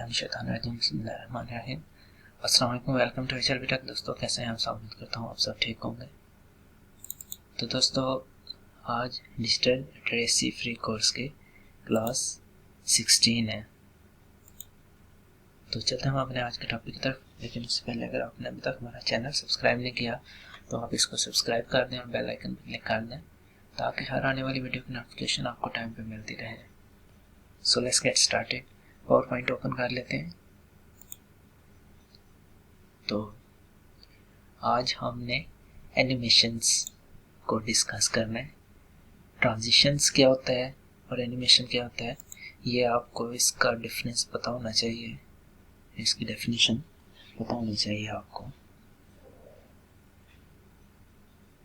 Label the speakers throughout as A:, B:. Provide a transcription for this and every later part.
A: बिस्मिल्लाहिर्रहमानिर्रहीम। अस्सलाम वालेकुम, वेलकम टू AHLP टेक। दोस्तों कैसे हैं आप सब? उम्मीद करता हूँ आप सब ठीक होंगे। तो दोस्तों आज डिजिटल लिटरेसी फ्री कोर्स की क्लास 16 है। तो चलते हैं हम अपने आज के टॉपिक की तरफ। लेकिन उससे पहले अगर आपने अभी तक हमारा चैनल सब्सक्राइब नहीं किया तो आप इसको सब्सक्राइब कर दें और बेल आइकन पर क्लिक कर दें ताकि हर आने वाली वीडियो की नोटिफिकेशन आपको टाइम पे मिलती रहे। So let's get started. Power point open कर लेते हैं। तो आज हमने एनिमेशंस को डिस्कस करना है। ट्रांजिशंस क्या होता है और एनिमेशन क्या होता है, ये आपको इसका डिफरेंस पता होना चाहिए, इसकी डेफिनेशन पता होनी चाहिए आपको।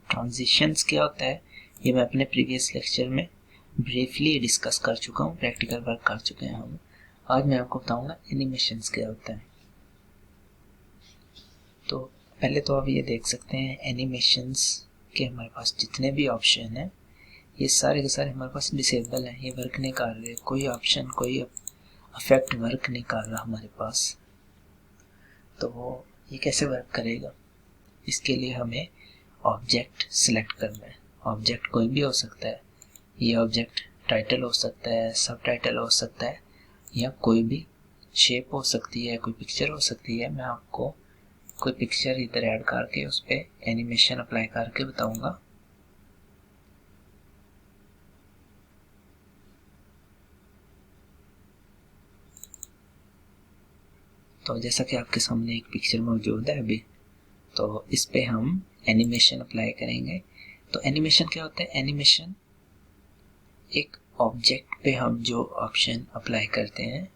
A: ट्रांजिशंस क्या होता है ये मैं अपने प्रीवियस लेक्चर में ब्रीफली डिस्कस कर चुका हूँ, प्रैक्टिकल वर्क कर चुके हैं हम। आज मैं आपको बताऊंगा एनिमेशंस क्या होता है। तो पहले तो आप ये देख सकते हैं एनिमेशंस के हमारे पास जितने भी ऑप्शन हैं ये सारे के सारे हमारे पास डिसेबल हैं, ये वर्क नहीं कर रहे। कोई ऑप्शन कोई इफेक्ट वर्क नहीं कर रहा हमारे पास। तो ये कैसे वर्क करेगा, इसके लिए हमें ऑब्जेक्ट सिलेक्ट करना है। ऑब्जेक्ट कोई भी हो सकता है, ये ऑब्जेक्ट टाइटल हो सकता है, सब टाइटल हो सकता है, या कोई भी शेप हो सकती है, कोई पिक्चर हो सकती है। मैं आपको कोई पिक्चर इधर ऐड करके उस पर एनिमेशन अप्लाई करके बताऊंगा। तो जैसा कि आपके सामने एक पिक्चर मौजूद है अभी, तो इस पे हम एनिमेशन अप्लाई करेंगे। तो एनिमेशन क्या होता है? एनिमेशन एक ऑब्जेक्ट पे हम जो ऑप्शन अप्लाई करते हैं,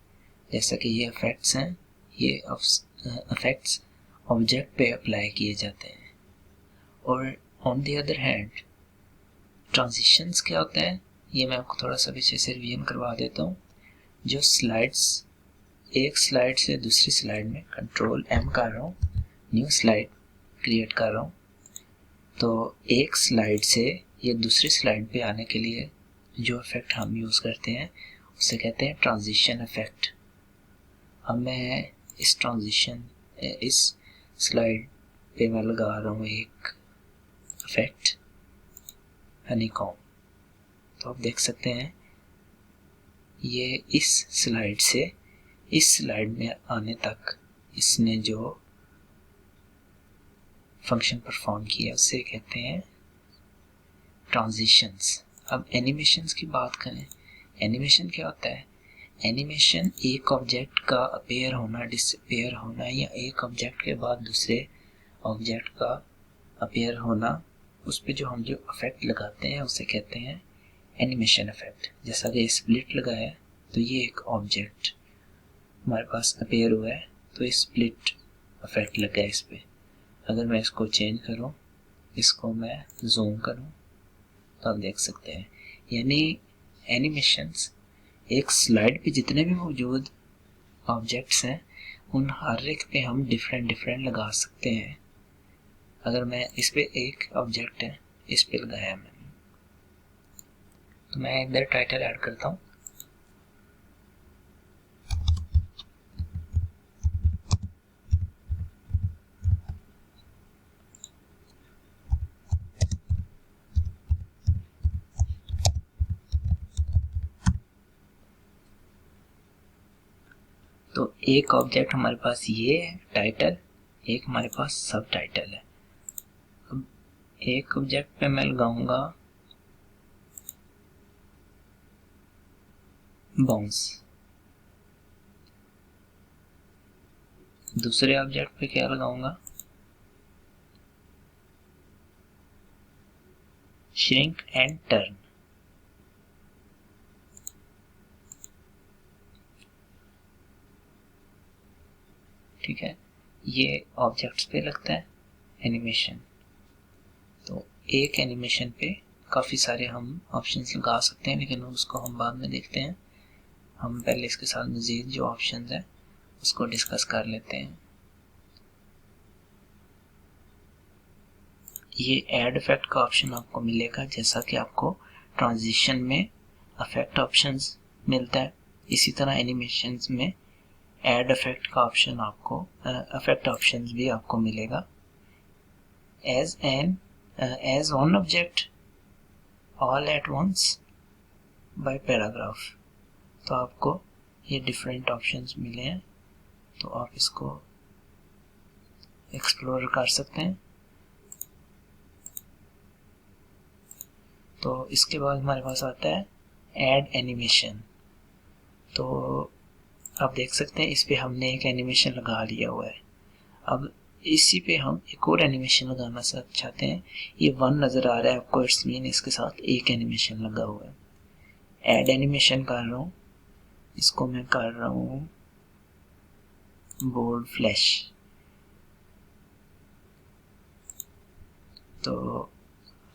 A: जैसा कि ये इफेक्ट्स हैं, ये इफेक्ट्स ऑब्जेक्ट पे अप्लाई किए जाते हैं। और on the other hand transitions क्या होता है ये मैं आपको थोड़ा सा पीछे से रिवीजन करवा देता हूँ। जो स्लाइड्स, एक स्लाइड से दूसरी स्लाइड में कंट्रोल M कर रहा हूँ, न्यू स्लाइड क्रिएट कर रहा हूँ। तो एक स्लाइड से ये दूसरी स्लाइड पे आने के लिए जो इफेक्ट हम यूज़ करते हैं उसे कहते हैं ट्रांजिशन इफेक्ट। अब मैं इस ट्रांजिशन इस स्लाइड पे मैं लगा रहा हूँ एक इफेक्ट हनीकॉम। तो आप देख सकते हैं ये इस स्लाइड से इस स्लाइड में आने तक इसने जो फंक्शन परफॉर्म किया उसे कहते हैं ट्रांजिशंस। अब एनिमेशंस की बात करें, एनिमेशन क्या होता है? एनिमेशन एक ऑब्जेक्ट का अपीयर होना, डिसअपीयर होना, या एक ऑब्जेक्ट के बाद दूसरे ऑब्जेक्ट का अपीयर होना, उस पे जो हम जो इफेक्ट लगाते हैं उसे कहते हैं एनिमेशन इफेक्ट। जैसा कि स्प्लिट लगाया तो ये एक ऑब्जेक्ट हमारे पास अपीयर हुआ है, तो स्प्लिट इफेक्ट लगा है इस पे। अगर मैं इसको चेंज करूं, इसको मैं जूम करूं, तो आप देख सकते हैं यानी एनिमेशंस एक स्लाइड पे जितने भी मौजूद ऑब्जेक्ट्स हैं उन हर एक पे हम डिफरेंट लगा सकते हैं। अगर मैं इस पे एक ऑब्जेक्ट है इस पे लगाया मैंने, तो मैं इधर टाइटल ऐड करता हूँ। तो एक ऑब्जेक्ट हमारे पास ये है टाइटल, एक हमारे पास सब टाइटल है। अब एक ऑब्जेक्ट पे मैं लगाऊंगा बाउंस, दूसरे ऑब्जेक्ट पे क्या लगाऊंगा? Shrink and turn. ठीक है, ये ऑब्जेक्ट्स पे लगता है एनिमेशन। तो एक एनिमेशन पे काफ़ी सारे हम ऑप्शंस लगा सकते हैं, लेकिन उसको हम बाद में देखते हैं। हम पहले इसके साथ मज़ीद जो ऑप्शंस हैं उसको डिस्कस कर लेते हैं। ये ऐड इफेक्ट का ऑप्शन आपको मिलेगा, जैसा कि आपको ट्रांजिशन में इफेक्ट ऑप्शंस मिलता है, इसी तरह एनिमेशंस में ऐड इफेक्ट का ऑप्शन आपको इफेक्ट ऑप्शंस भी आपको मिलेगा। As one object all at once by paragraph, तो आपको ये डिफरेंट ऑप्शंस मिले हैं, तो आप इसको एक्सप्लोर कर सकते हैं। तो इसके बाद हमारे पास आता है ऐड एनिमेशन। तो आप देख सकते हैं इस पे हमने एक एनिमेशन लगा लिया हुआ है। अब इसी पे हम एक और एनिमेशन लगाना चाहते हैं। ये 1 नज़र आ रहा है आपको, इट्स मीन इसके साथ एक एनिमेशन लगा हुआ है। ऐड एनिमेशन कर रहा हूँ, इसको मैं कर रहा हूँ बोल्ड फ्लैश। तो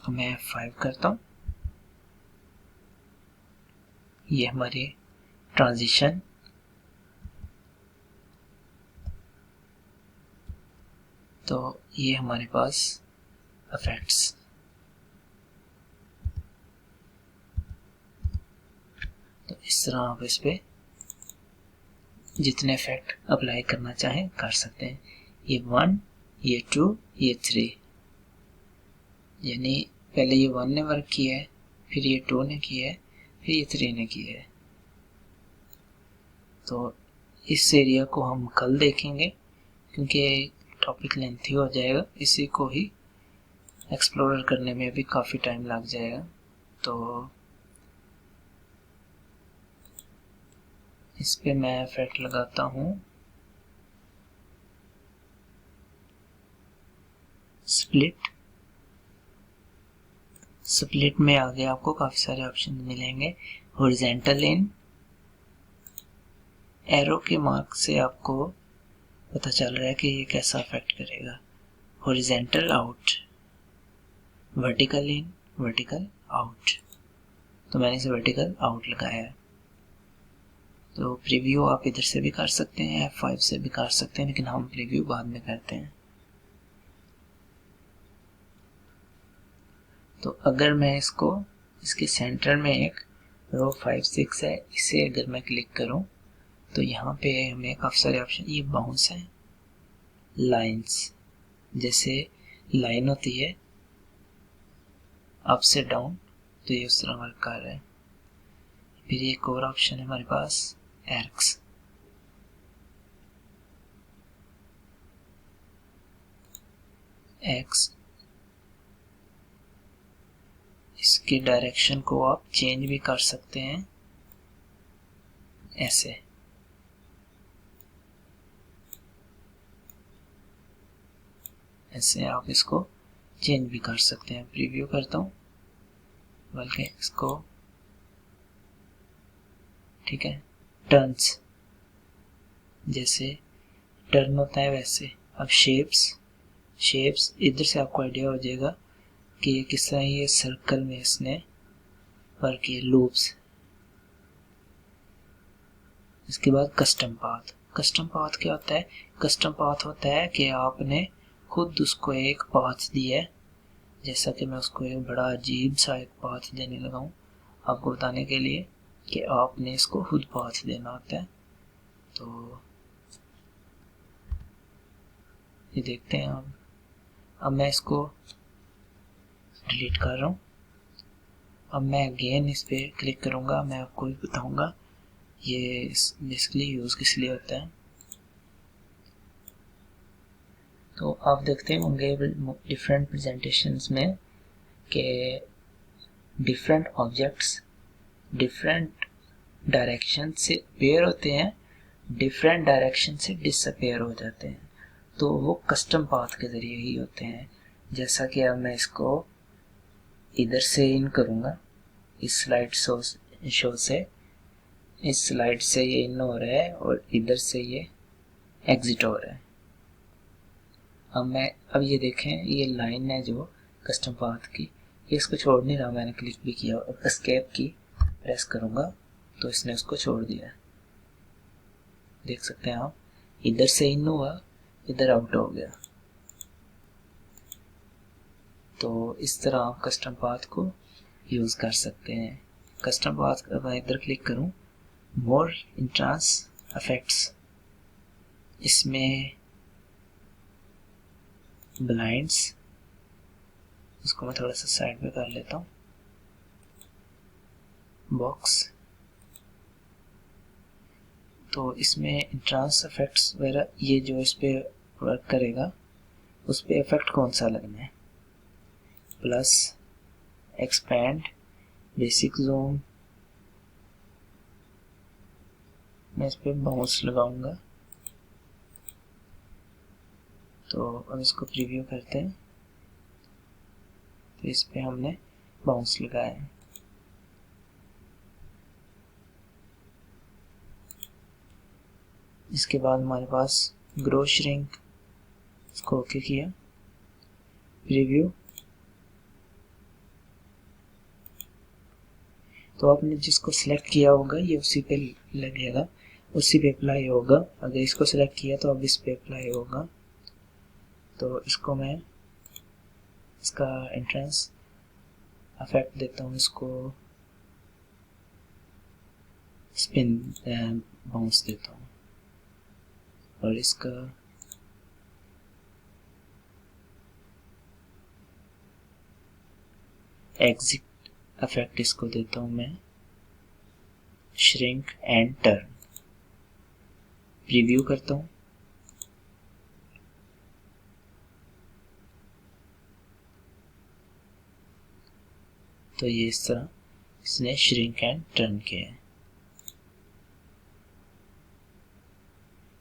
A: मैं 5 करता हूँ। ये हमारी ट्रांजिशन, तो ये हमारे पास इफेक्ट्स। तो इस तरह आप इस पे जितने इफेक्ट अप्लाई करना चाहें कर सकते हैं। ये 1, ये 2, ये 3, यानी पहले ये 1 ने वर्क किया है, फिर ये 2 ने किया है, फिर ये 3 ने किया है। तो इस एरिया को हम कल देखेंगे क्योंकि टॉपिक लेंथी हो जाएगा, इसी को ही एक्सप्लोर करने में भी काफ़ी टाइम लग जाएगा। तो इस पे मैं इफेक्ट लगाता हूँ स्प्लिट। स्प्लिट में आगे आपको काफ़ी सारे ऑप्शन मिलेंगे। हॉरिजॉन्टल इन, एरो के मार्क से आपको पता चल रहा है कि ये कैसा इफेक्ट करेगा। हॉरिजॉन्टल आउट, वर्टिकल इन, वर्टिकल आउट, तो मैंने इसे वर्टिकल आउट लगाया है। तो प्रीव्यू आप इधर से भी कर सकते हैं, F5 से भी कर सकते हैं, लेकिन हम प्रीव्यू बाद में करते हैं। तो अगर मैं इसको, इसके सेंटर में एक रो 5, 6 है, इसे अगर मैं क्लिक करूं तो यहाँ पे हमें काफ़ी सारे ऑप्शन, ये बाउंस है, लाइंस, जैसे लाइन होती है अप से डाउन, तो ये उस तरह वर्क कर रहा है। फिर एक और ऑप्शन है हमारे पास एर्क्स, एक्स, इसके डायरेक्शन को आप चेंज भी कर सकते हैं ऐसे। ऐसे आप इसको चेंज भी कर सकते हैं। प्रीव्यू करता हूँ, बल्कि इसको, ठीक है, टर्न्स, जैसे टर्न होता है वैसे। अब शेप्स इधर से आपको आइडिया हो जाएगा कि ये किस तरह ये सर्कल में इसने वर्क किए, लूप्स। इसके बाद कस्टम पाथ। कस्टम पाथ क्या होता है? कस्टम पाथ होता है कि आपने खुद उसको एक पाथ दिया है, जैसा कि मैं उसको एक बड़ा अजीब सा एक पाथ देने लगा हूँ आपको बताने के लिए कि आपने इसको खुद पाथ देना होता है। तो ये देखते हैं आप। अब मैं इसको डिलीट कर रहा हूँ। अब मैं अगेन इस पर क्लिक करूँगा, मैं आपको भी बताऊँगा ये बेसिकली यूज़ किस लिए होता है। तो आप देखते होंगे डिफरेंट प्रेजेंटेशंस में कि डिफरेंट ऑब्जेक्ट्स डिफरेंट डायरेक्शन से अपीयर होते हैं, डिफरेंट डायरेक्शन से डिसअपीयर हो जाते हैं। तो वो कस्टम पाथ के ज़रिए ही होते हैं। जैसा कि अब मैं इसको इधर से इन करूँगा, इस स्लाइड शो से, इस स्लाइड से ये इन हो रहा है और इधर से ये एग्जिट हो रहा है। अब ये देखें, ये लाइन है जो कस्टम पाथ की, ये इसको छोड़ नहीं रहा। मैंने क्लिक भी किया, अब एस्केप की प्रेस करूँगा तो इसने उसको छोड़ दिया। देख सकते हैं आप, इधर से इन हुआ, इधर आउट हो गया। तो इस तरह आप कस्टम पाथ को यूज़ कर सकते हैं। कस्टम पाथ, अब मैं इधर क्लिक करूँ, मोर इंट्रांस इफेक्ट्स, इसमें ब्लाइंड्स, इसको मैं थोड़ा सा साइड पे कर लेता हूँ, बॉक्स। तो इसमें इंट्रांस इफेक्ट्स वगैरह, ये जो इस पे वर्क करेगा उस पे इफेक्ट कौन सा लगना है, प्लस, एक्सपैंड, बेसिक ज़ूम, मैं इस पे बाउंस लगाऊंगा। तो अब इसको प्रीव्यू करते हैं, तो इस पे हमने बाउंस लगाया है। इसके बाद हमारे पास ग्रो श्रिंक, इसको ओके किया, प्रीव्यू। तो आपने जिसको सिलेक्ट किया होगा ये उसी पे लगेगा, उसी पे अप्लाई होगा। अगर इसको सिलेक्ट किया तो अब इस पे अप्लाई होगा। तो इसको मैं इसका एंट्रेंस इफेक्ट देता हूँ, इसको स्पिन बाउंस देता हूँ, और इसका एग्जिट इफेक्ट इसको देता हूँ मैं श्रिंक एंड टर्न। प्रीव्यू करता हूँ, तो ये इस तरह इसने श्रिंक एंड टर्न किया है।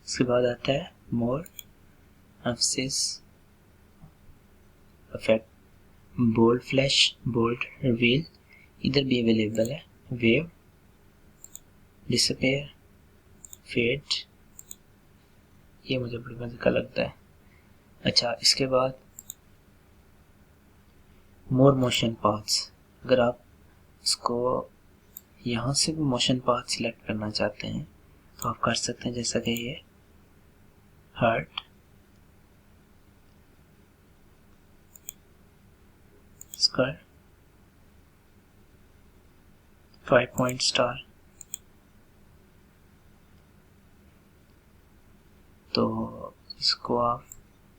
A: इसके बाद आता है more emphasis effect, bold flash, bold reveal, इधर भी अवेलेबल है, वेव, डिसअपीयर, फेड, ये मुझे बड़ी मजे का लगता है। अच्छा, इसके बाद मोर मोशन पाथ्स, अगर आप इसको यहाँ से भी मोशन पाथ सिलेक्ट करना चाहते हैं तो आप कर सकते हैं, जैसा कि ये हार्ट, स्क्वायर, 5 पॉइंट स्टार। तो इसको आप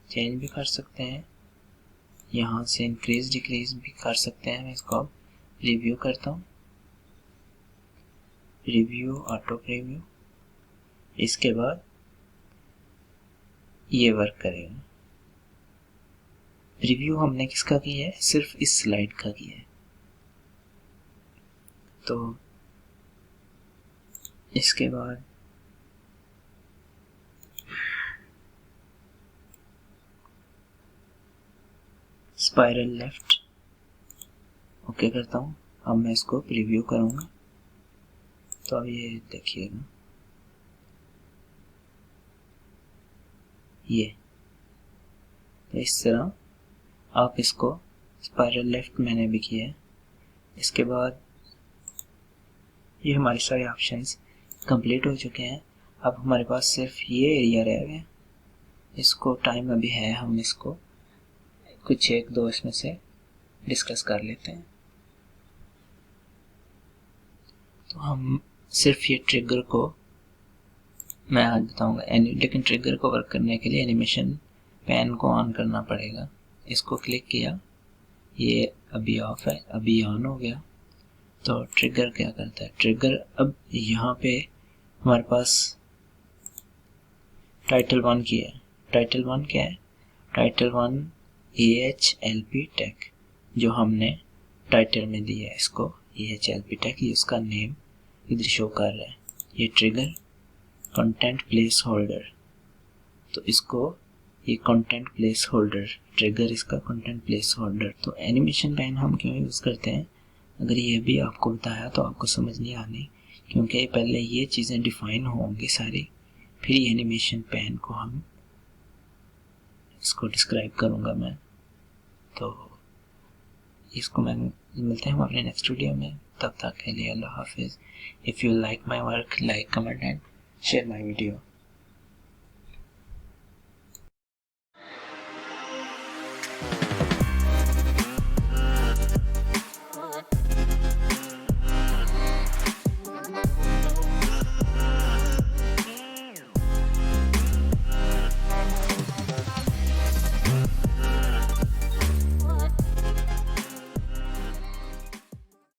A: चेंज भी कर सकते हैं, यहाँ से इंक्रीज डिक्रीज भी कर सकते हैं। मैं इसको अब रिव्यू करता हूँ, रिव्यू, ऑटो प्रीव्यू। इसके बाद ये वर्क करेगा। रिव्यू हमने किसका किया है, सिर्फ इस स्लाइड का किया है। तो इसके बाद स्पाइरल लेफ्ट ओके करता हूँ। अब मैं इसको प्रीव्यू करूँगा, तो अब ये देखिएगा, ये तो इस तरह आप इसको स्पाइरल लेफ्ट मैंने भी किया है। इसके बाद ये हमारे सारे ऑप्शंस कंप्लीट हो चुके हैं। अब हमारे पास सिर्फ ये एरिया रह गया, इसको टाइम अभी है, हम इसको कुछ एक दो इसमें से डिस्कस कर लेते हैं। तो हम सिर्फ ये ट्रिगर को मैं आज बताऊंगा, लेकिन ट्रिगर को वर्क करने के लिए एनिमेशन पैन को ऑन करना पड़ेगा। इसको क्लिक किया, ये अभी ऑफ है, अभी ऑन हो गया। तो ट्रिगर क्या करता है, ट्रिगर अब यहाँ पे हमारे पास टाइटल 1 की है। टाइटल 1 क्या है, टाइटल 1 AHLP टैग जो हमने टाइटल में दिया है, इसको AHLP टैग, ये उसका नेम इधर शो कर रहा है। ये ट्रिगर कंटेंट प्लेस होल्डर, तो इसको ये कंटेंट प्लेस होल्डर ट्रिगर, इसका कंटेंट प्लेस होल्डर। तो एनिमेशन पैन हम क्यों यूज़ करते हैं, अगर ये भी आपको बताया तो आपको समझ नहीं आनी, क्योंकि पहले ये चीज़ें डिफाइन होंगी सारी, फिर ये एनिमेशन पैन को हम इसको डिस्क्राइब करूँगा मैं। तो इसको मैं मिलते हैं हम अपने नेक्स्ट वीडियो में, तब तक के लिए अल्लाह हाफिज़। If you like my work, like, comment and share my video.